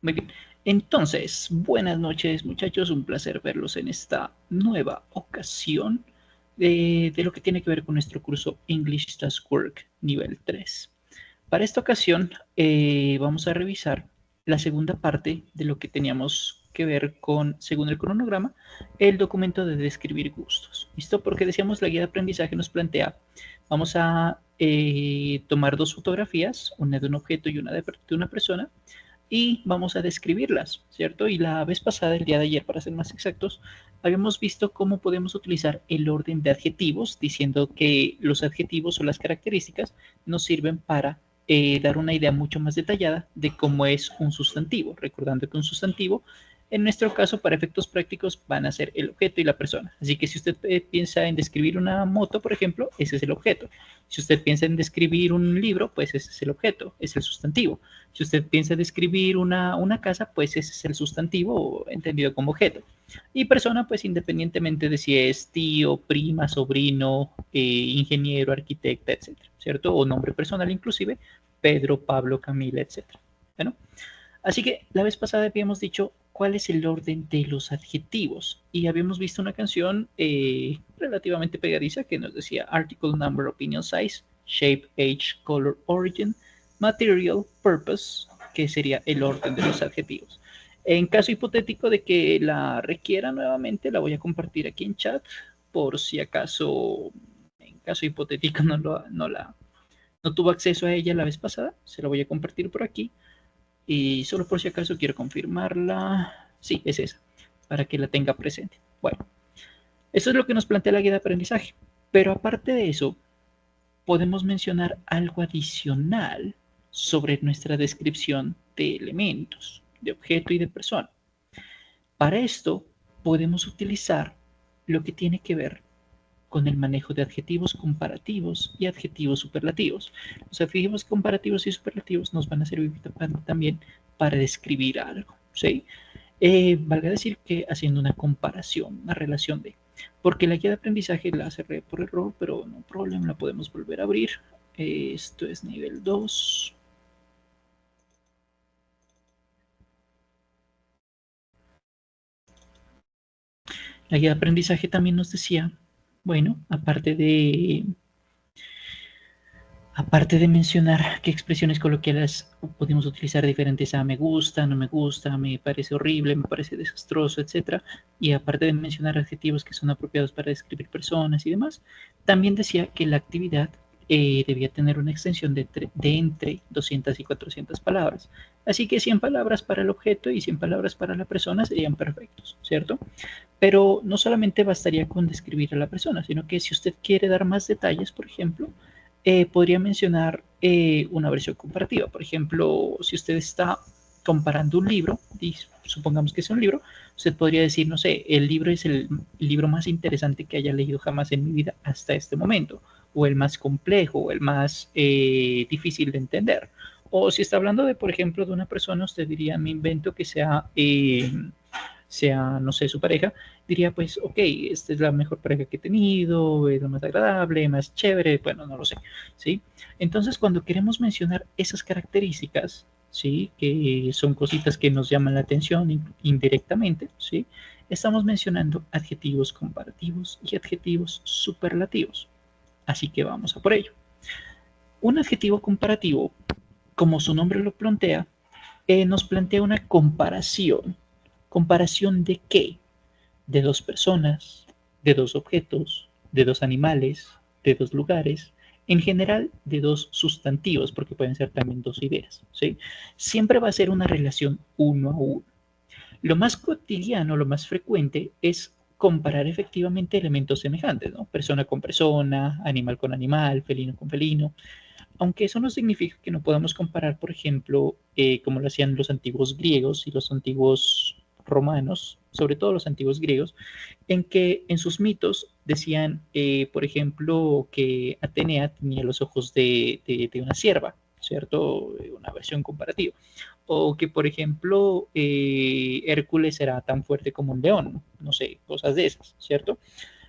Muy bien. Entonces, buenas noches, muchachos. Un placer verlos en esta nueva ocasión de lo que tiene que ver con nuestro curso English Task Work nivel 3. Para esta ocasión, vamos a revisar la segunda parte de lo que teníamos que ver con, según el cronograma, el documento de describir gustos. ¿Listo? Porque decíamos, la guía de aprendizaje nos plantea, vamos a tomar dos fotografías, una de un objeto y una de una persona, y vamos a describirlas, ¿cierto? Y la vez pasada, el día de ayer, para ser más exactos, habíamos visto cómo podemos utilizar el orden de adjetivos, diciendo que los adjetivos o las características nos sirven para dar una idea mucho más detallada de cómo es un sustantivo, recordando que un sustantivo, en nuestro caso, para efectos prácticos, van a ser el objeto y la persona. Así que si usted piensa en describir una moto, por ejemplo, ese es el objeto. Si usted piensa en describir un libro, pues ese es el objeto, es el sustantivo. Si usted piensa describir una casa, pues ese es el sustantivo entendido como objeto. Y persona, pues independientemente de si es tío, prima, sobrino, ingeniero, arquitecta, etcétera, ¿cierto? O nombre personal inclusive, Pedro, Pablo, Camila, etcétera. Bueno, así que la vez pasada habíamos dicho cuál es el orden de los adjetivos y habíamos visto una canción relativamente pegadiza que nos decía article, number, opinion, size, shape, age, color, origin, material, purpose, que sería el orden de los adjetivos. En caso hipotético de que la requiera nuevamente, la voy a compartir aquí en chat por si acaso, en caso hipotético no tuvo acceso a ella la vez pasada, se la voy a compartir por aquí y solo por si acaso quiero confirmarla. Sí, es esa, para que la tenga presente. Bueno, eso es lo que nos plantea la guía de aprendizaje. Pero aparte de eso, podemos mencionar algo adicional sobre nuestra descripción de elementos, de objeto y de persona. Para esto, podemos utilizar lo que tiene que ver con el manejo de adjetivos comparativos y adjetivos superlativos. Los adjetivos comparativos y superlativos nos van a servir también para describir algo, ¿sí? Valga decir que haciendo una comparación, una relación de, porque la guía de aprendizaje la cerré por error, pero no problema, la podemos volver a abrir. Esto es nivel 2. La guía de aprendizaje también nos decía, bueno, aparte de mencionar qué expresiones coloquiales podemos utilizar diferentes a me gusta, no me gusta, me parece horrible, me parece desastroso, etcétera, y aparte de mencionar adjetivos que son apropiados para describir personas y demás, también decía que la actividad debía tener una extensión de entre 200 y 400 palabras. Así que 100 palabras para el objeto y 100 palabras para la persona serían perfectos, ¿cierto? Pero no solamente bastaría con describir a la persona, sino que si usted quiere dar más detalles, por ejemplo, podría mencionar una versión comparativa. Por ejemplo, si usted está comparando un libro, y supongamos que es un libro, usted podría decir, no sé, el libro es el libro más interesante que haya leído jamás en mi vida hasta este momento, o el más complejo, o el más difícil de entender. O si está hablando de, por ejemplo, de una persona, usted diría, me invento que sea, no sé, su pareja, diría pues, ok, esta es la mejor pareja que he tenido, es la más agradable, más chévere, bueno, no lo sé, ¿sí? Entonces, cuando queremos mencionar esas características, ¿sí? Que son cositas que nos llaman la atención indirectamente, ¿sí? Estamos mencionando adjetivos comparativos y adjetivos superlativos. Así que vamos a por ello. Un adjetivo comparativo, como su nombre lo plantea, nos plantea una comparación. ¿Comparación de qué? De dos personas, de dos objetos, de dos animales, de dos lugares, en general de dos sustantivos, porque pueden ser también dos ideas, ¿sí? Siempre va a ser una relación uno a uno. Lo más cotidiano, lo más frecuente es comparar efectivamente elementos semejantes, ¿no? Persona con persona, animal con animal, felino con felino, aunque eso no significa que no podamos comparar, por ejemplo, como lo hacían los antiguos griegos y los antiguos romanos, sobre todo los antiguos griegos, en que en sus mitos decían, por ejemplo, que Atenea tenía los ojos de una cierva, ¿cierto? Una versión comparativa. O que, por ejemplo, Hércules era tan fuerte como un león, no sé, cosas de esas, ¿cierto?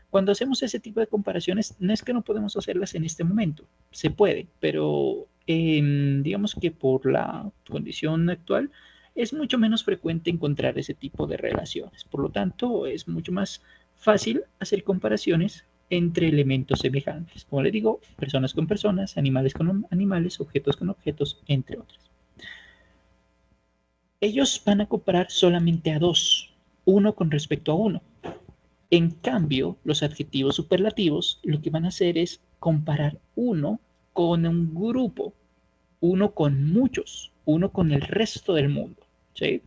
Cuando hacemos ese tipo de comparaciones, no es que no podemos hacerlas en este momento, se puede, pero digamos que por la condición actual es mucho menos frecuente encontrar ese tipo de relaciones. Por lo tanto, es mucho más fácil hacer comparaciones entre elementos semejantes. Como les digo, personas con personas, animales con animales, objetos con objetos, entre otras. Ellos van a comparar solamente a dos, uno con respecto a uno. En cambio, los adjetivos superlativos lo que van a hacer es comparar uno con un grupo, uno con muchos, uno con el resto del mundo. ¿Sí?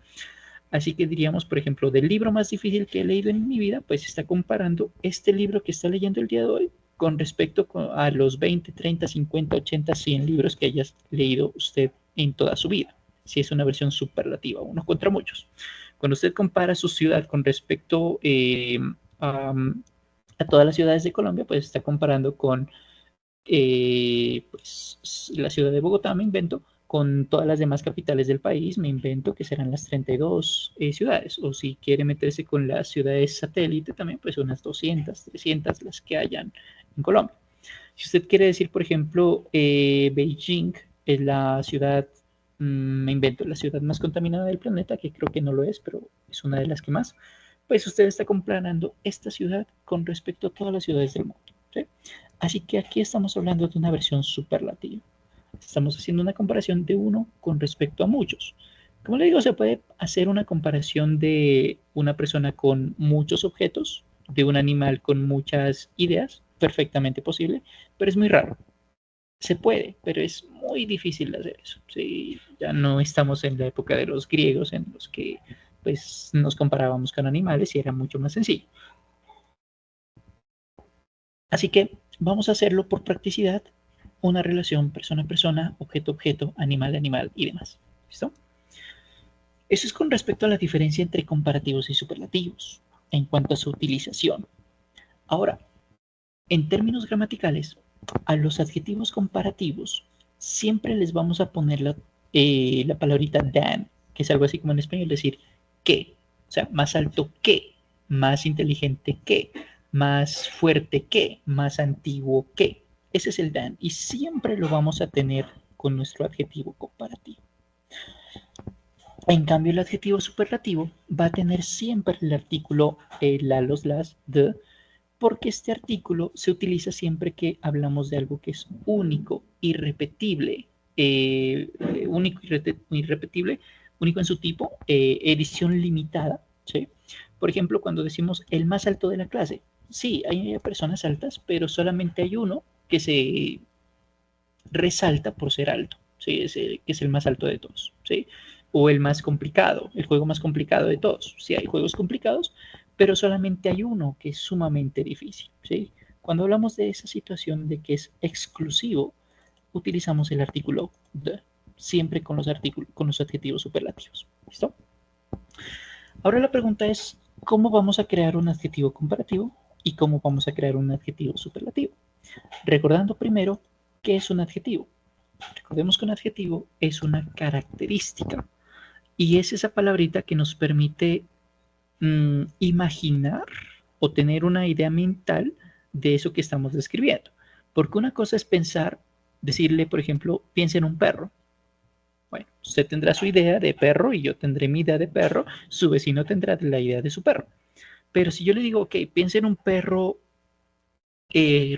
Así que diríamos, por ejemplo, del libro más difícil que he leído en mi vida, pues está comparando este libro que está leyendo el día de hoy con respecto a los 20, 30, 50, 80, 100 libros que haya leído usted en toda su vida. Si es una versión superlativa, unos contra muchos. Cuando usted compara su ciudad con respecto a, a todas las ciudades de Colombia, pues está comparando con pues, la ciudad de Bogotá, me invento, con todas las demás capitales del país, me invento que serán las 32 ciudades. O si quiere meterse con las ciudades satélite también, pues unas 200, 300 las que hayan en Colombia. Si usted quiere decir, por ejemplo, Beijing es la ciudad, me invento, la ciudad más contaminada del planeta, que creo que no lo es, pero es una de las que más, pues usted está comparando esta ciudad con respecto a todas las ciudades del mundo. ¿Sí? Así que aquí estamos hablando de una versión superlativa. Estamos haciendo una comparación de uno con respecto a muchos. Como le digo, se puede hacer una comparación de una persona con muchos objetos, de un animal con muchas ideas, perfectamente posible, pero es muy raro. Se puede, pero es muy difícil de hacer eso. Sí, ya no estamos en la época de los griegos en los que pues, nos comparábamos con animales y era mucho más sencillo. Así que vamos a hacerlo por practicidad, una relación persona-persona, objeto-objeto, animal-animal y demás. ¿Listo? Eso es con respecto a la diferencia entre comparativos y superlativos, en cuanto a su utilización. Ahora, en términos gramaticales, a los adjetivos comparativos siempre les vamos a poner la palabrita than, que es algo así como en español decir que, o sea, más alto que, más inteligente que, más fuerte que, más antiguo que. Ese es el than y siempre lo vamos a tener con nuestro adjetivo comparativo. En cambio, el adjetivo superlativo va a tener siempre el artículo la, los, las, de, porque este artículo se utiliza siempre que hablamos de algo que es único, irrepetible, único, irrepetible, único en su tipo, edición limitada, ¿sí? Por ejemplo, cuando decimos el más alto de la clase, sí, hay personas altas, pero solamente hay uno que se resalta por ser alto, ¿sí? Que es el más alto de todos, ¿sí? O el más complicado, el juego más complicado de todos. Sí, hay juegos complicados, pero solamente hay uno que es sumamente difícil, ¿sí? Cuando hablamos de esa situación de que es exclusivo, utilizamos el artículo the, siempre con los adjetivos superlativos. ¿Listo? Ahora la pregunta es, ¿cómo vamos a crear un adjetivo comparativo y cómo vamos a crear un adjetivo superlativo? Recordando primero qué es un adjetivo. Recordemos que un adjetivo es una característica y es esa palabrita que nos permite imaginar o tener una idea mental de eso que estamos describiendo. Porque una cosa es pensar, decirle, por ejemplo, piensa en un perro. Bueno, usted tendrá su idea de perro y yo tendré mi idea de perro, su vecino tendrá la idea de su perro. Pero si yo le digo, ok, piensa en un perro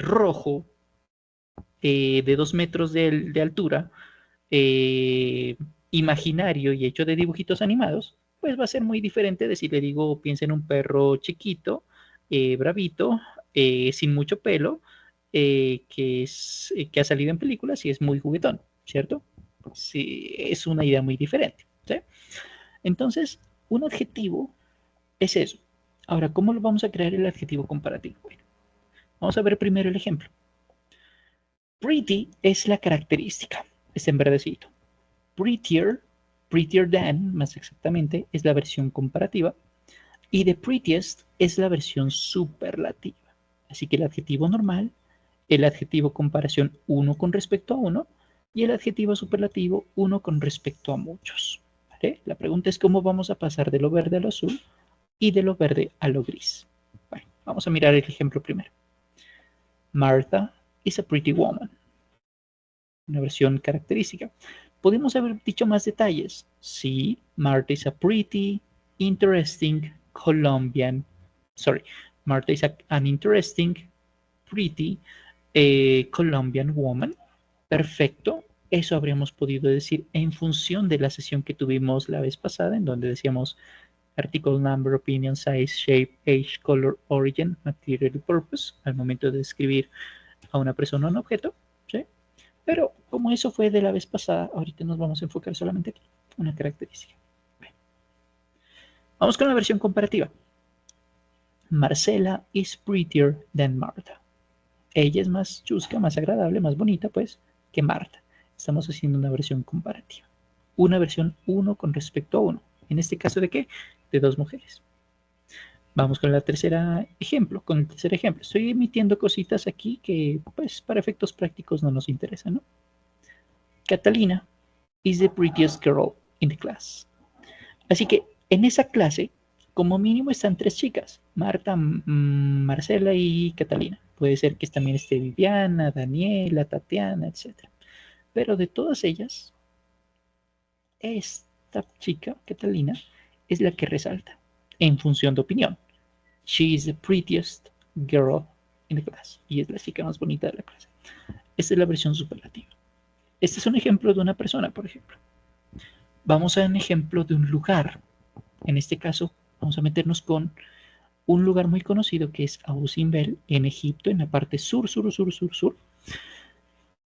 rojo de 2 metros de altura, eh, imaginario y hecho de dibujitos animados, pues va a ser muy diferente de si le digo, piensa en un perro chiquito, bravito, sin mucho pelo, que ha salido en películas y es muy juguetón, ¿cierto? Sí, es una idea muy diferente, ¿sí? Entonces, un adjetivo es eso. Ahora, ¿cómo lo vamos a crear el adjetivo comparativo? Bueno, vamos a ver primero el ejemplo. Pretty es la característica, es en verdecito. Prettier, prettier than, más exactamente, es la versión comparativa. Y the prettiest es la versión superlativa. Así que el adjetivo normal, el adjetivo comparación uno con respecto a uno y el adjetivo superlativo uno con respecto a muchos. ¿Vale? La pregunta es cómo vamos a pasar de lo verde a lo azul y de lo verde a lo gris. Bueno, vamos a mirar el ejemplo primero. Martha is a pretty woman. Una versión característica. Podemos haber dicho más detalles. Sí, Martha is a pretty, interesting Colombian. Sorry, Martha is an interesting, pretty Colombian woman. Perfecto. Eso habríamos podido decir en función de la sesión que tuvimos la vez pasada, en donde decíamos article, number, opinion, size, shape, age, color, origin, material y purpose, al momento de describir a una persona o un objeto. ¿Sí? Pero como eso fue de la vez pasada, ahorita nos vamos a enfocar solamente aquí, una característica. Bien. Vamos con la versión comparativa. Marcela is prettier than Martha. Ella es más chusca, más agradable, más bonita, pues, que Martha. Estamos haciendo una versión comparativa. Una versión uno con respecto a uno. En este caso, ¿de qué? De dos mujeres. Vamos con el tercer ejemplo. Estoy emitiendo cositas aquí que, pues, para efectos prácticos no nos interesan, ¿no? Catalina is the prettiest girl in the class. Así que en esa clase, como mínimo están tres chicas, Marta, Marcela y Catalina. Puede ser que también esté Viviana, Daniela, Tatiana, etc. Pero de todas ellas, esta chica, Catalina, es la que resalta en función de opinión. She is the prettiest girl in the class. Y es la chica más bonita de la clase. Esta es la versión superlativa. Este es un ejemplo de una persona, por ejemplo. Vamos a un ejemplo de un lugar. En este caso, vamos a meternos con un lugar muy conocido que es Abu Simbel en Egipto, en la parte sur.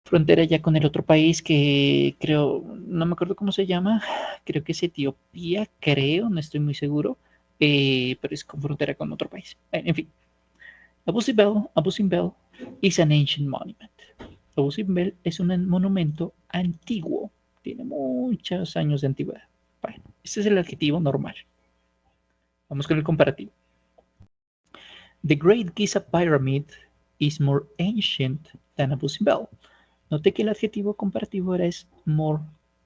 Frontera ya con el otro país que creo, no me acuerdo cómo se llama, creo que es Etiopía, creo, no estoy muy seguro, pero es con frontera con otro país. En fin, Abu Simbel is an ancient monument. Abu Simbel es un monumento antiguo, tiene muchos años de antigüedad. Bueno, este es el adjetivo normal. Vamos con el comparativo. The Great Giza Pyramid is more ancient than Abu Simbel. Note que el adjetivo comparativo ahora es more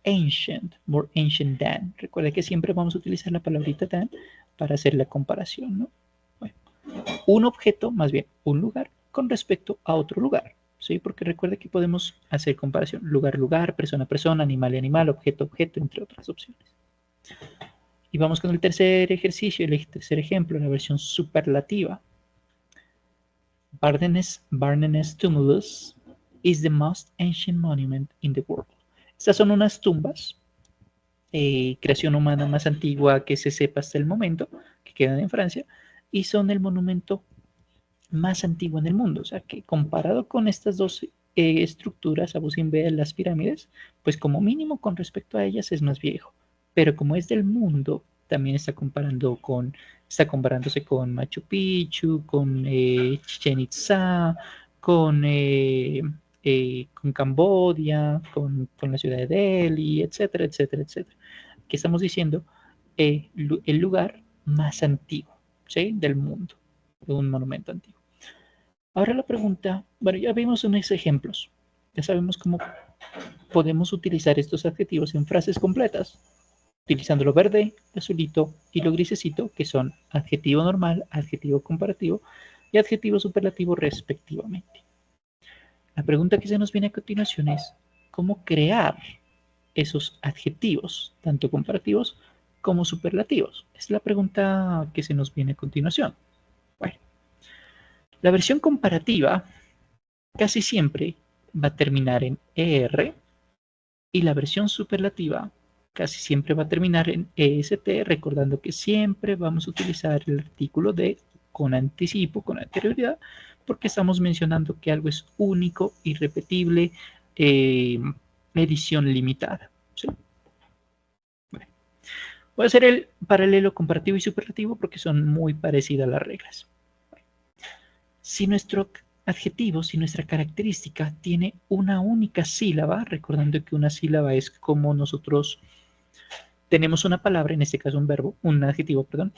ancient than. Recuerda que siempre vamos a utilizar la palabrita than para hacer la comparación, ¿no? Bueno, un objeto, más bien un lugar, con respecto a otro lugar, ¿sí? Porque recuerda que podemos hacer comparación. Lugar, lugar, persona, persona, animal, animal, objeto, objeto, entre otras opciones. Y vamos con el tercer ejercicio, el tercer ejemplo, la versión superlativa. Barnenes Tumulus is the most ancient monument in the world. Estas son unas tumbas, creación humana más antigua que se sepa hasta el momento, que quedan en Francia, y son el monumento más antiguo en el mundo. O sea, que comparado con estas dos estructuras, Abu Simbel, las pirámides, pues como mínimo con respecto a ellas es más viejo. Pero como es del mundo, también está comparándose con Machu Picchu, con Chichen Itza, con Camboya, con la ciudad de Delhi, etcétera, etcétera, etcétera. ¿Qué estamos diciendo? El lugar más antiguo, ¿sí? Del mundo, de un monumento antiguo. Ahora la pregunta, bueno, ya vimos unos ejemplos, ya sabemos cómo podemos utilizar estos adjetivos en frases completas, utilizando lo verde, lo azulito y lo grisecito, que son adjetivo normal, adjetivo comparativo y adjetivo superlativo respectivamente. La pregunta que se nos viene a continuación es, ¿cómo crear esos adjetivos, tanto comparativos como superlativos? Es la pregunta que se nos viene a continuación. Bueno, la versión comparativa casi siempre va a terminar en ER y la versión superlativa casi siempre va a terminar en EST, recordando que siempre vamos a utilizar el artículo de con anticipo, con anterioridad, porque estamos mencionando que algo es único, irrepetible, edición limitada. ¿Sí? Bueno, voy a hacer el paralelo comparativo y superlativo porque son muy parecidas las reglas. Bueno, si nuestro adjetivo, si nuestra característica tiene una única sílaba, recordando que una sílaba es como nosotros tenemos una palabra, en este caso un verbo, un adjetivo, perdón,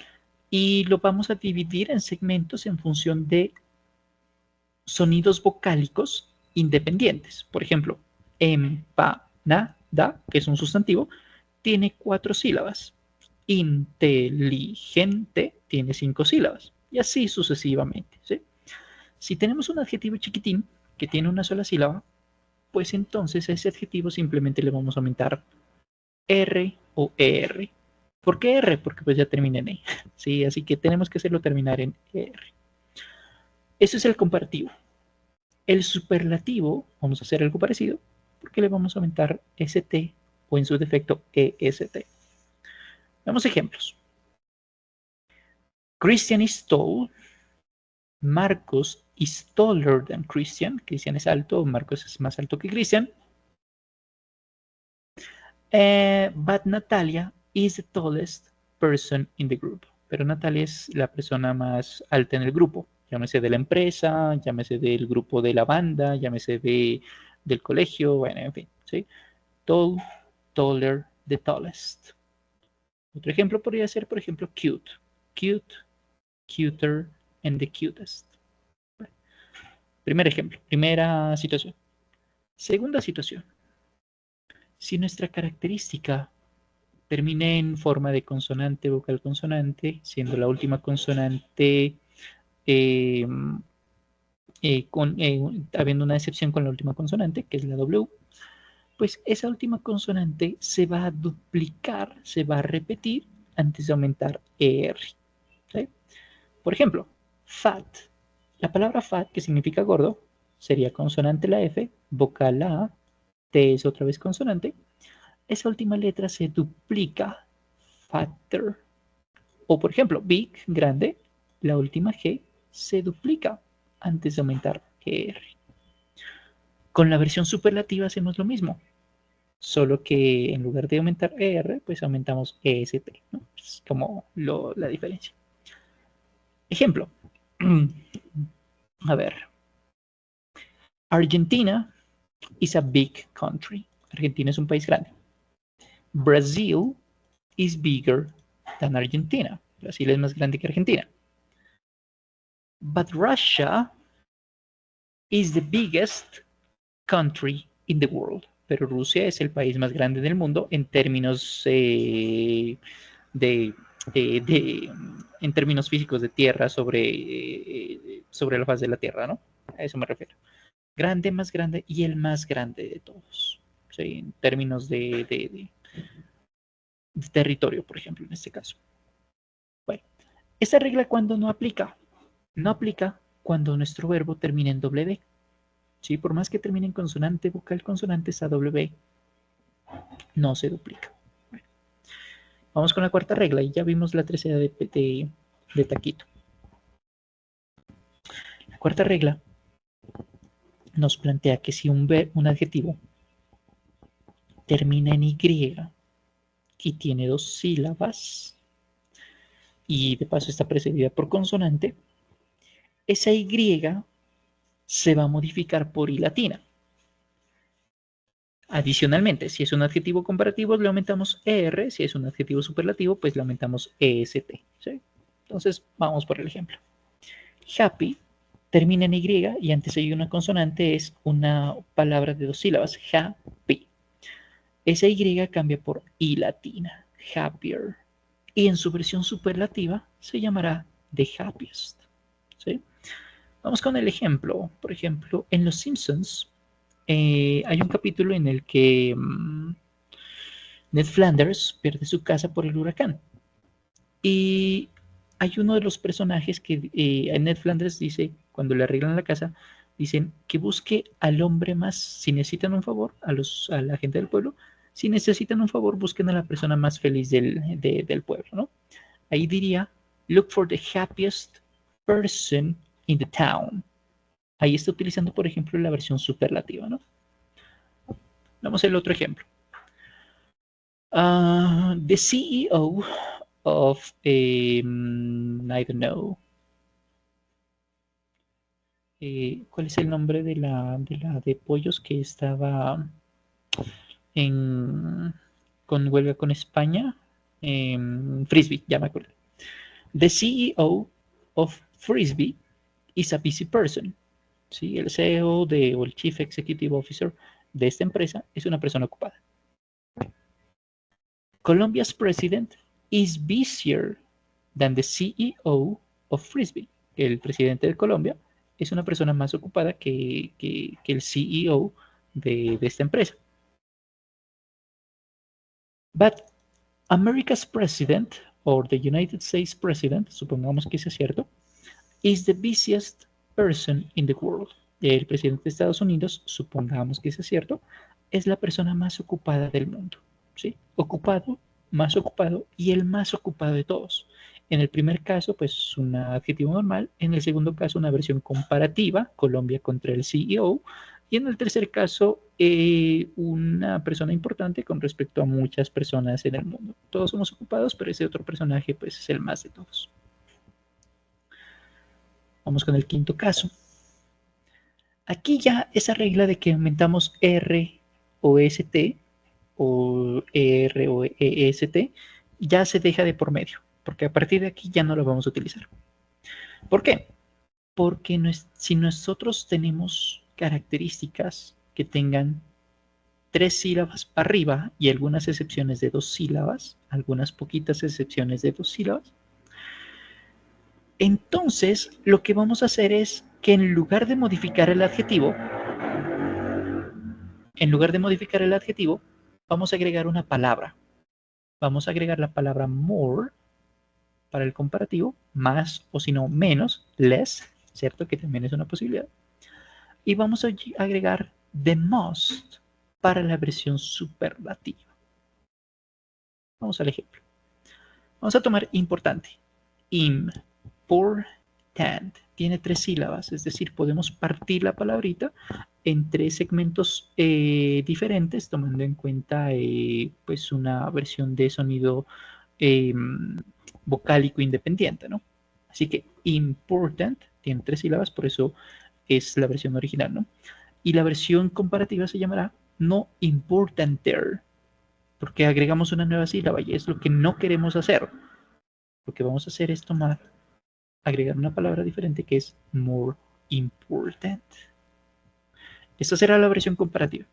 y lo vamos a dividir en segmentos en función de sonidos vocálicos independientes. Por ejemplo, empanada, que es un sustantivo, tiene 4 sílabas. Inteligente tiene 5 sílabas. Y así sucesivamente, ¿sí? Si tenemos un adjetivo chiquitín que tiene una sola sílaba, pues entonces a ese adjetivo simplemente le vamos a aumentar R o ER. ¿Por qué R? Porque pues ya termina en E. ¿Sí? Así que tenemos que hacerlo terminar en ER. Eso es el comparativo. El superlativo, vamos a hacer algo parecido, porque le vamos a aumentar ST o en su defecto EST. Veamos ejemplos. Christian is tall. Marcos is taller than Christian. Christian es alto, Marcos es más alto que Christian. But Natalia is the tallest person in the group. Pero Natalia es la persona más alta en el grupo. Llámese de la empresa, llámese del grupo de la banda, llámese del colegio, bueno, en fin. ¿Sí? Tall, taller, the tallest. Otro ejemplo podría ser, por ejemplo, cute. Cute, cuter, and the cutest. Primer ejemplo, primera situación. Segunda situación. Si nuestra característica termina en forma de consonante, vocal consonante, siendo la última consonante eh, habiendo una excepción con la última consonante, que es la W, pues esa última consonante se va a duplicar, se va a repetir antes de aumentar ER. ¿Sí? Por ejemplo, fat. La palabra fat, que significa gordo, sería consonante la F, vocal la A, T es otra vez consonante. Esa última letra se duplica, fatter. O por ejemplo, big, grande, la última G se duplica antes de aumentar ER. Con la versión superlativa hacemos lo mismo, solo que en lugar de aumentar ER, pues aumentamos EST, ¿no? Es como la diferencia. Ejemplo. A ver. Argentina is a big country. Argentina es un país grande. Brazil is bigger than Argentina. Brasil es más grande que Argentina. But Russia is the biggest country in the world. Pero Rusia es el país más grande del mundo en términos en términos físicos de tierra sobre la faz de la tierra, ¿no? A eso me refiero. Grande, más grande y el más grande de todos. ¿Sí? En términos de territorio, por ejemplo, en este caso. Bueno, esta regla cuando no aplica. No aplica cuando nuestro verbo termina en W. ¿Sí? Por más que termine en consonante, vocal, consonante, esa W no se duplica. Bueno, vamos con la cuarta regla y ya vimos la tercera de taquito. La cuarta regla nos plantea que si un adjetivo termina en Y y tiene dos sílabas y de paso está precedida por consonante, esa Y se va a modificar por I latina. Adicionalmente, si es un adjetivo comparativo, le aumentamos ER. Si es un adjetivo superlativo, pues le aumentamos EST. ¿Sí? Entonces, vamos por el ejemplo. Happy termina en Y y antes hay una consonante, es una palabra de dos sílabas, happy. Esa Y cambia por I latina, happier. Y en su versión superlativa se llamará the happiest. ¿Sí? Vamos con el ejemplo. Por ejemplo, en Los Simpsons hay un capítulo en el que Ned Flanders pierde su casa por el huracán. Y hay uno de los personajes que Ned Flanders dice, cuando le arreglan la casa, dicen que busque al hombre más, si necesitan un favor, a la gente del pueblo, si necesitan un favor, busquen a la persona más feliz del pueblo, ¿no? Ahí diría, look for the happiest person in the town. Ahí está utilizando, por ejemplo, la versión superlativa, ¿no? Vamos al otro ejemplo. The CEO of, I don't know, ¿cuál es el nombre de pollos que estaba con huelga con España? Frisbee, ya me acuerdo. The CEO of Frisbee is a busy person. ¿Sí? El CEO o el Chief Executive Officer de esta empresa es una persona ocupada. Colombia's president is busier than the CEO of Frisbee. El presidente de Colombia es una persona más ocupada que el CEO de esta empresa. But America's president, or the United States president, supongamos que sea cierto, is the busiest person in the world. El presidente de Estados Unidos, supongamos que sea cierto, es la persona más ocupada del mundo. ¿Sí? Ocupado, más ocupado y el más ocupado de todos. En el primer caso, pues un adjetivo normal. En el segundo caso, una versión comparativa, Colombia contra el CEO. Y en el tercer caso, una persona importante con respecto a muchas personas en el mundo. Todos somos ocupados, pero ese otro personaje pues es el más de todos. Vamos con el quinto caso. Aquí ya esa regla de que aumentamos R o ST o ER o EST ya se deja de por medio, porque a partir de aquí ya no lo vamos a utilizar. ¿Por qué? Porque si nosotros tenemos características que tengan 3 sílabas para arriba y algunas excepciones de 2 sílabas, algunas poquitas excepciones de 2 sílabas, entonces lo que vamos a hacer es que en lugar de modificar el adjetivo, vamos a agregar una palabra. Vamos a agregar la palabra more para el comparativo, más o si no menos, less, ¿cierto? Que también es una posibilidad. Y vamos a agregar the most para la versión superlativa. Vamos al ejemplo. Vamos a tomar importante. Important. Tiene 3 sílabas, es decir, podemos partir la palabrita en 3 segmentos diferentes, tomando en cuenta pues una versión de sonido vocálico independiente, ¿no? Así que important tiene 3 sílabas, por eso es la versión original, ¿no? Y la versión comparativa se llamará no importanter, porque agregamos una nueva sílaba y es lo que no queremos hacer. Lo que vamos a hacer es agregar una palabra diferente que es more important. Esta será la versión comparativa.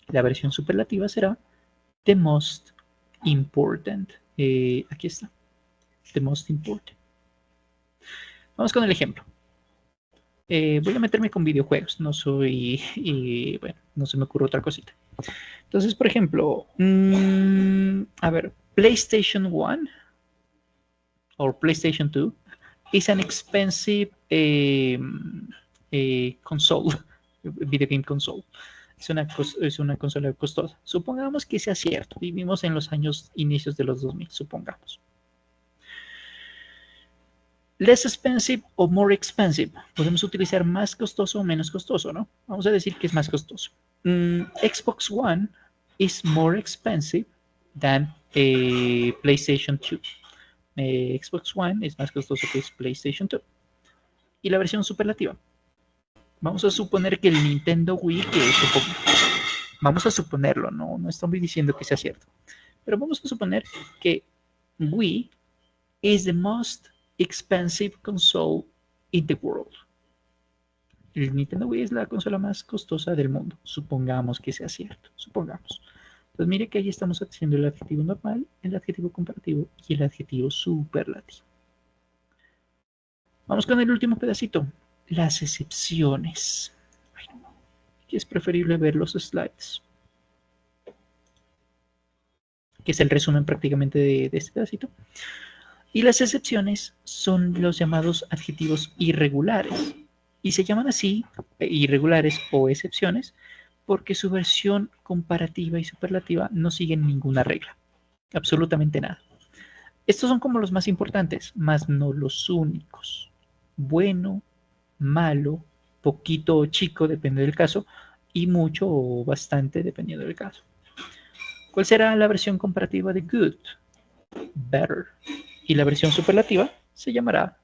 La versión superlativa será the most important. Aquí está. The most important. Vamos con el ejemplo. Voy a meterme con videojuegos. No soy... bueno, no se me ocurre otra cosita. Entonces, por ejemplo, a ver, PlayStation 1 or PlayStation 2 is an expensive console, video game console. Es una consola costosa. Supongamos que sea cierto. Vivimos en los inicios de los 2000, supongamos. Less expensive o more expensive. Podemos utilizar más costoso o menos costoso, ¿no? Vamos a decir que es más costoso. Xbox One is more expensive than PlayStation 2. Xbox One es más costoso que PlayStation 2. Y la versión superlativa. Vamos a suponer que el Nintendo Wii, vamos a suponerlo, no estamos diciendo que sea cierto, pero vamos a suponer que Wii is the most expensive console in the world. El Nintendo Wii es la consola más costosa del mundo. Supongamos que sea cierto. Supongamos. Entonces mire que ahí estamos haciendo el adjetivo normal, el adjetivo comparativo y el adjetivo superlativo. Vamos con el último pedacito. Las excepciones. Aquí es preferible ver los slides, que es el resumen prácticamente de este pedacito. Y las excepciones son los llamados adjetivos irregulares. Y se llaman así, irregulares o excepciones, porque su versión comparativa y superlativa no siguen ninguna regla. Absolutamente nada. Estos son como los más importantes, más no los únicos. Bueno, malo, poquito o chico, depende del caso, y mucho o bastante, dependiendo del caso. ¿Cuál será la versión comparativa de good? Better. Y la versión superlativa se llamará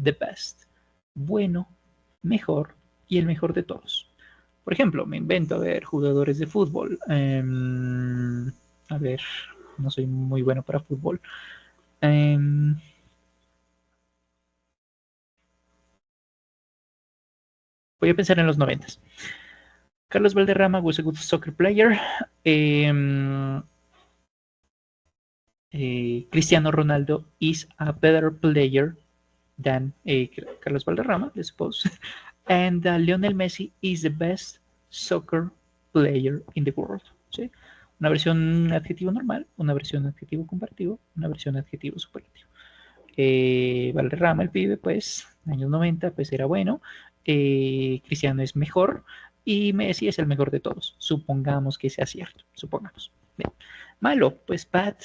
the best. Bueno, mejor y el mejor de todos. Por ejemplo, me invento, a ver, jugadores de fútbol. A ver, no soy muy bueno para fútbol. Voy a pensar en los 90. Carlos Valderrama was a good soccer player. Cristiano Ronaldo is a better player than Carlos Valderrama, I suppose. And Lionel Messi is the best soccer player in the world. ¿Sí? Una versión adjetivo normal, una versión adjetivo comparativo, una versión adjetivo superlativo. Valderrama, el pibe, pues, años 90, pues era bueno. Cristiano es mejor y Messi es el mejor de todos. Supongamos que sea cierto, supongamos. Bien. Malo, pues bad,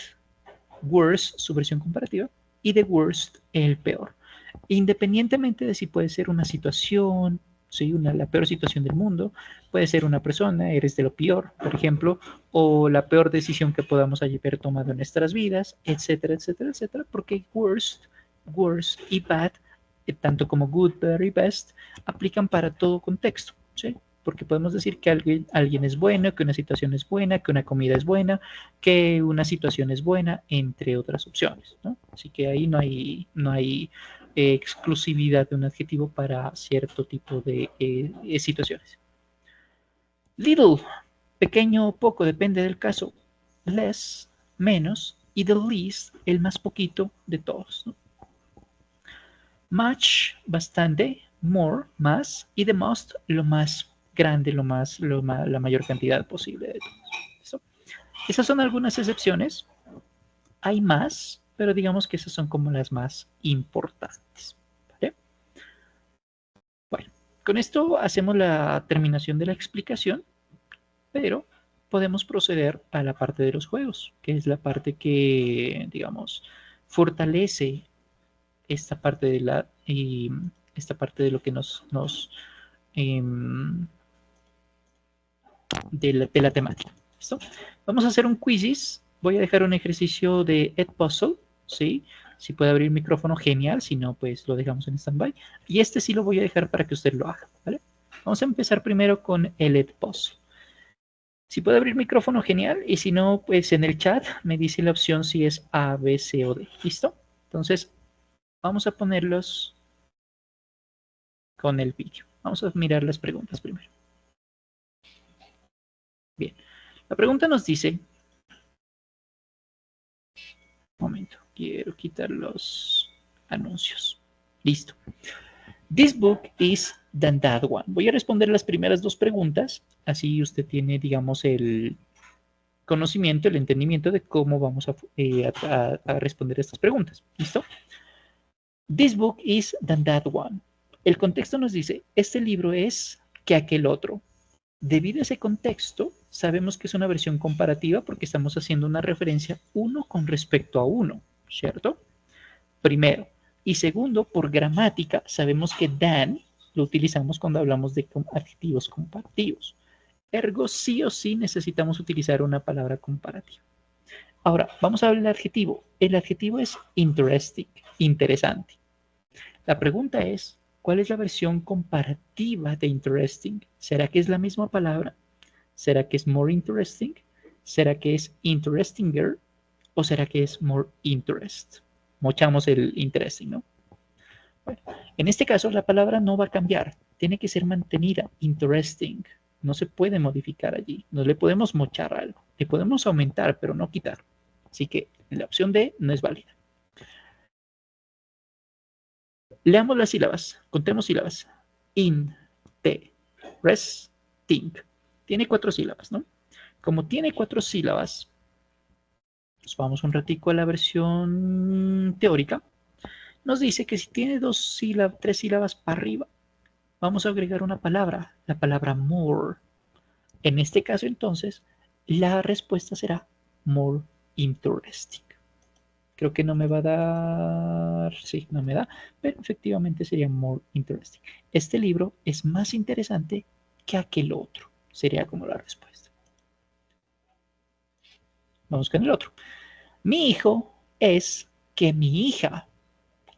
worst, su versión comparativa, y the worst, el peor. Independientemente de si puede ser una situación, ¿sí? La peor situación del mundo, puede ser una persona, eres de lo peor, por ejemplo, o la peor decisión que podamos haber tomado en nuestras vidas, etcétera, etcétera, etcétera, porque worst, worst y bad, tanto como good, better y best, aplican para todo contexto, ¿sí? Porque podemos decir que alguien es bueno, que una situación es buena, que una comida es buena, que una situación es buena, entre otras opciones, ¿no? Así que ahí no hay exclusividad de un adjetivo para cierto tipo de situaciones. Little, pequeño o poco, depende del caso. Less, menos. Y the least, el más poquito de todos, ¿no? Much, bastante. More, más. Y the most, lo más grande, la mayor cantidad posible de todos. ¿Listo? Esas son algunas excepciones. Hay más, pero digamos que esas son como las más importantes. ¿Vale? Bueno, con esto hacemos la terminación de la explicación, pero podemos proceder a la parte de los juegos, que es la parte que, digamos, fortalece esta parte esta parte de lo que em, de la temática. ¿Listo? Vamos a hacer un quizzes. Voy a dejar un ejercicio de Edpuzzle, ¿sí? Si puede abrir el micrófono, genial. Si no, pues lo dejamos en stand-by. Y este sí lo voy a dejar para que usted lo haga, ¿vale? Vamos a empezar primero con el Edpuzzle. Si puede abrir micrófono, genial. Y si no, pues en el chat me dice la opción si es A, B, C o D. ¿Listo? Entonces, vamos a ponerlos con el vídeo. Vamos a mirar las preguntas primero. Bien. La pregunta nos dice... Un momento, quiero quitar los anuncios. Listo. This book is than that one. Voy a responder las primeras dos preguntas. Así usted tiene, digamos, el conocimiento, el entendimiento de cómo vamos a responder estas preguntas. ¿Listo? This book is than that one. El contexto nos dice, este libro es que aquel otro. Debido a ese contexto, sabemos que es una versión comparativa porque estamos haciendo una referencia uno con respecto a uno, ¿cierto? Primero. Y segundo, por gramática, sabemos que than lo utilizamos cuando hablamos de adjetivos comparativos. Ergo, sí o sí necesitamos utilizar una palabra comparativa. Ahora, vamos a ver el adjetivo. El adjetivo es interesting, interesante. La pregunta es, ¿cuál es la versión comparativa de interesting? ¿Será que es la misma palabra? ¿Será que es more interesting? ¿Será que es interestinger? ¿O será que es more interest? Mochamos el interesting, ¿no? Bueno, en este caso la palabra no va a cambiar. Tiene que ser mantenida, interesting. No se puede modificar allí. No le podemos mochar algo. Le podemos aumentar, pero no quitar. Así que la opción D no es válida. Leamos las sílabas. Contemos sílabas. In, te, res, think. Tiene 4 sílabas, ¿no? Como tiene 4 sílabas, nos vamos un ratico a la versión teórica. Nos dice que si tiene 3 sílabas para arriba, vamos a agregar una palabra, la palabra more. En este caso, entonces, la respuesta será more interesting. Creo que no me va a dar, sí, no me da, pero efectivamente sería more interesting. Este libro es más interesante que aquel otro, sería como la respuesta. Vamos con el otro. Mi hijo es que mi hija.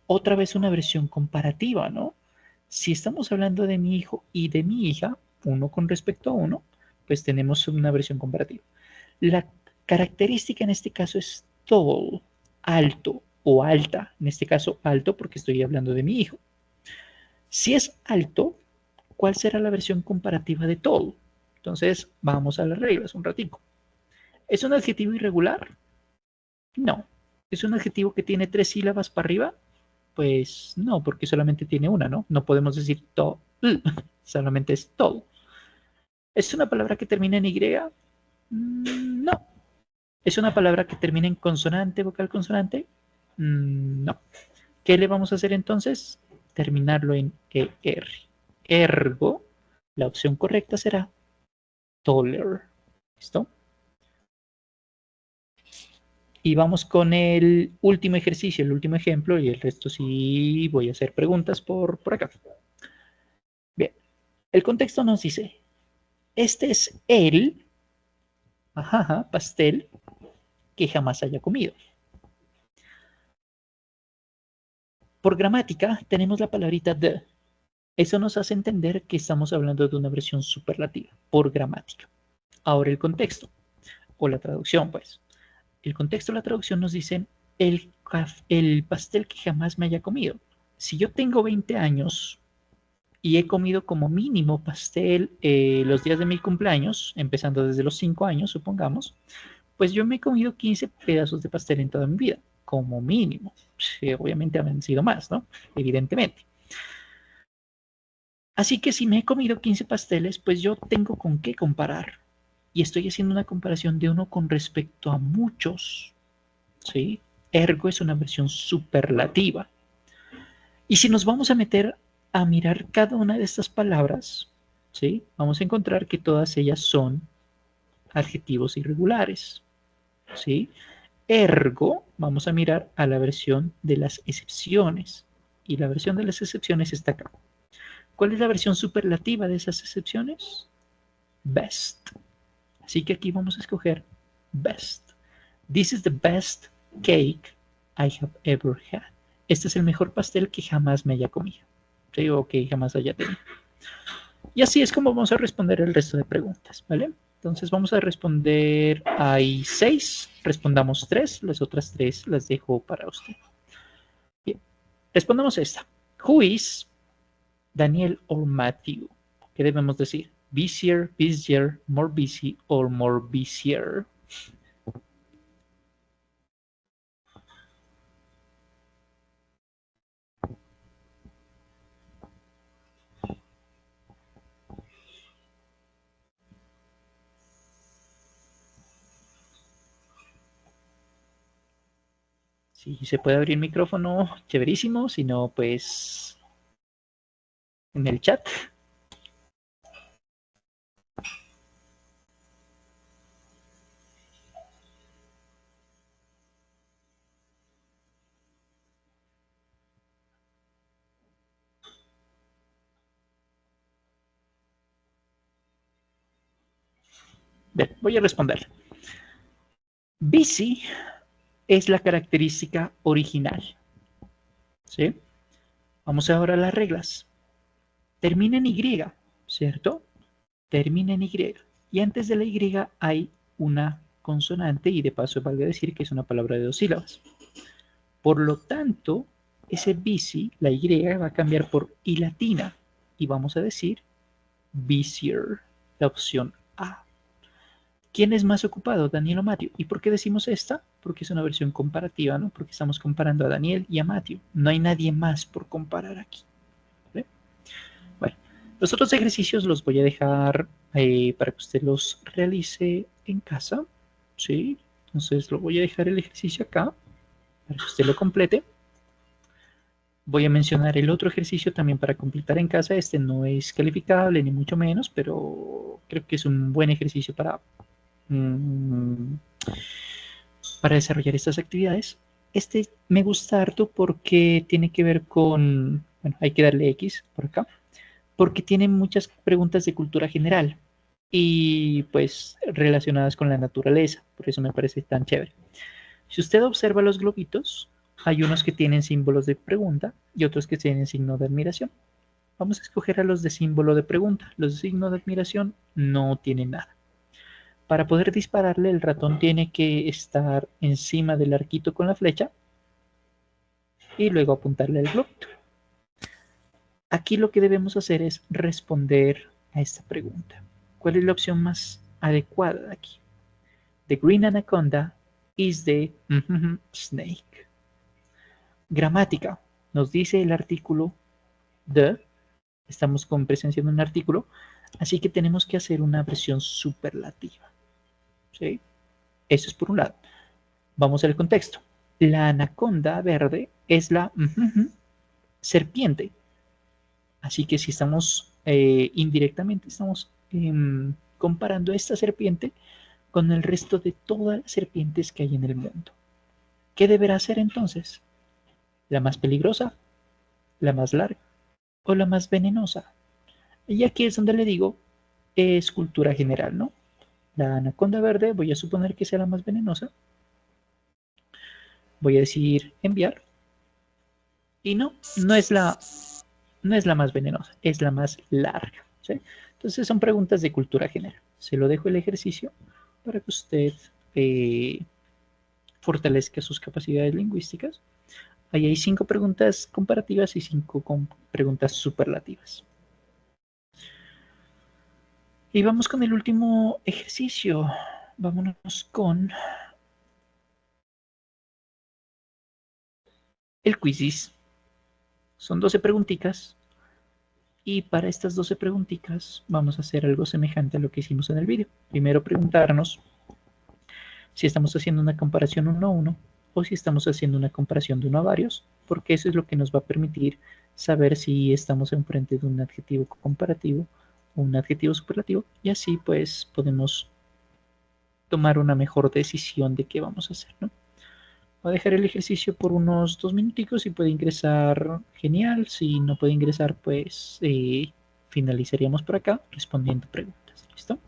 Otra vez una versión comparativa, ¿no? Si estamos hablando de mi hijo y de mi hija, uno con respecto a uno, pues tenemos una versión comparativa. La característica en este caso es tall, alto o alta. En este caso, alto porque estoy hablando de mi hijo. Si es alto, ¿cuál será la versión comparativa de tall? Entonces, vamos a las reglas un ratico. ¿Es un adjetivo irregular? No. ¿Es un adjetivo que tiene 3 sílabas para arriba? Pues no, porque solamente tiene una, ¿no? No podemos decir to, solamente es tall. ¿Es una palabra que termina en Y? No. ¿Es una palabra que termina en consonante, vocal consonante? No. ¿Qué le vamos a hacer entonces? Terminarlo en ER. Ergo, la opción correcta será taller. ¿Listo? Y vamos con el último ejercicio, el último ejemplo, y el resto sí voy a hacer preguntas por acá. Bien, el contexto nos dice, este es el pastel que jamás haya comido. Por gramática tenemos la palabrita the. Eso nos hace entender que estamos hablando de una versión superlativa, por gramática. Ahora el contexto, o la traducción, pues. El contexto o la traducción nos dicen el pastel que jamás me haya comido. Si yo tengo 20 años y he comido como mínimo pastel los días de mi cumpleaños, empezando desde los 5 años, supongamos, pues yo me he comido 15 pedazos de pastel en toda mi vida, como mínimo. Sí, obviamente han sido más, ¿no? Evidentemente. Así que si me he comido 15 pasteles, pues yo tengo con qué comparar. Y estoy haciendo una comparación de uno con respecto a muchos, ¿sí? Ergo es una versión superlativa. Y si nos vamos a meter a mirar cada una de estas palabras, ¿sí? Vamos a encontrar que todas ellas son adjetivos irregulares, ¿sí? Ergo, vamos a mirar a la versión de las excepciones. Y la versión de las excepciones está acá. ¿Cuál es la versión superlativa de esas excepciones? Best. Así que aquí vamos a escoger best. This is the best cake I have ever had. Este es el mejor pastel que jamás me haya comido. ¿Sí? O que jamás haya tenido. Y así es como vamos a responder el resto de preguntas, ¿vale? Entonces vamos a responder, hay 6, respondamos 3, las otras 3 las dejo para usted. Bien, respondamos esta. Who is Daniel or Matthew? ¿Qué debemos decir? Busier, busier, more busy, or more busier. Si se puede abrir el micrófono, chéverísimo. Si no, pues en el chat. Bien, voy a responder. Busy es la característica original. ¿Sí? Vamos ahora a las reglas. Termina en Y, ¿cierto? Termina en Y. Y antes de la Y hay una consonante y de paso valga decir que es una palabra de 2 sílabas. Por lo tanto, ese busy, la Y, va a cambiar por I latina y vamos a decir busier, la opción A. ¿Quién es más ocupado, Daniel o Matthew? ¿Y por qué decimos esta? Porque es una versión comparativa, ¿no? Porque estamos comparando a Daniel y a Matthew. No hay nadie más por comparar aquí. ¿Vale? Bueno, los otros ejercicios los voy a dejar para que usted los realice en casa. ¿Sí? Entonces lo voy a dejar el ejercicio acá para que usted lo complete. Voy a mencionar el otro ejercicio también para completar en casa. Este no es calificable ni mucho menos, pero creo que es un buen ejercicio para desarrollar estas actividades. Este me gusta harto porque tiene que ver con, bueno, hay que darle X por acá, porque tiene muchas preguntas de cultura general y pues relacionadas con la naturaleza, por eso me parece tan chévere. Si usted observa los globitos, hay unos que tienen símbolos de pregunta y otros que tienen signo de admiración. Vamos a escoger a los de símbolo de pregunta. Los de signo de admiración no tienen nada. Para poder dispararle, el ratón tiene que estar encima del arquito con la flecha y luego apuntarle al globito. Aquí lo que debemos hacer es responder a esta pregunta. ¿Cuál es la opción más adecuada de aquí? The green anaconda is the snake. Gramática. Nos dice el artículo the. Estamos con presencia de un artículo. Así que tenemos que hacer una versión superlativa. ¿Sí? Eso es por un lado. Vamos al contexto. La anaconda verde es la serpiente. Así que si estamos indirectamente, estamos comparando esta serpiente con el resto de todas las serpientes que hay en el mundo. ¿Qué deberá ser entonces? ¿La más peligrosa? ¿La más larga? ¿O la más venenosa? Y aquí es donde le digo, es cultura general, ¿no? La anaconda verde, voy a suponer que sea la más venenosa. Voy a decir enviar. Y no es la más venenosa, es la más larga. ¿Sí? Entonces son preguntas de cultura general. Se lo dejo el ejercicio para que usted fortalezca sus capacidades lingüísticas. Ahí hay 5 preguntas comparativas y 5 preguntas superlativas. Y vamos con el último ejercicio. Vámonos con el quizzes. Son 12 preguntitas. Y para estas 12 preguntitas vamos a hacer algo semejante a lo que hicimos en el vídeo. Primero preguntarnos si estamos haciendo una comparación uno a uno o si estamos haciendo una comparación de uno a varios, porque eso es lo que nos va a permitir saber si estamos enfrente de un adjetivo comparativo o un adjetivo superlativo, y así pues podemos tomar una mejor decisión de qué vamos a hacer, ¿no? Voy a dejar el ejercicio por unos 2 minuticos. Si puede ingresar, genial. Si no puede ingresar, pues finalizaríamos por acá respondiendo preguntas. ¿Listo?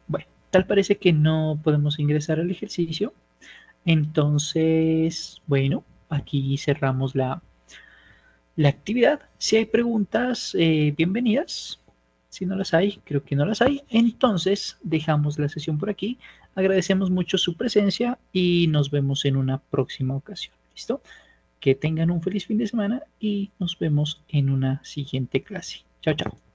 Bueno, tal parece que no podemos ingresar al ejercicio. Entonces, bueno, aquí cerramos la actividad. Si hay preguntas, bienvenidas. Si no las hay, creo que no las hay. Entonces, dejamos la sesión por aquí. Agradecemos mucho su presencia y nos vemos en una próxima ocasión. ¿Listo? Que tengan un feliz fin de semana y nos vemos en una siguiente clase. Chao, chao.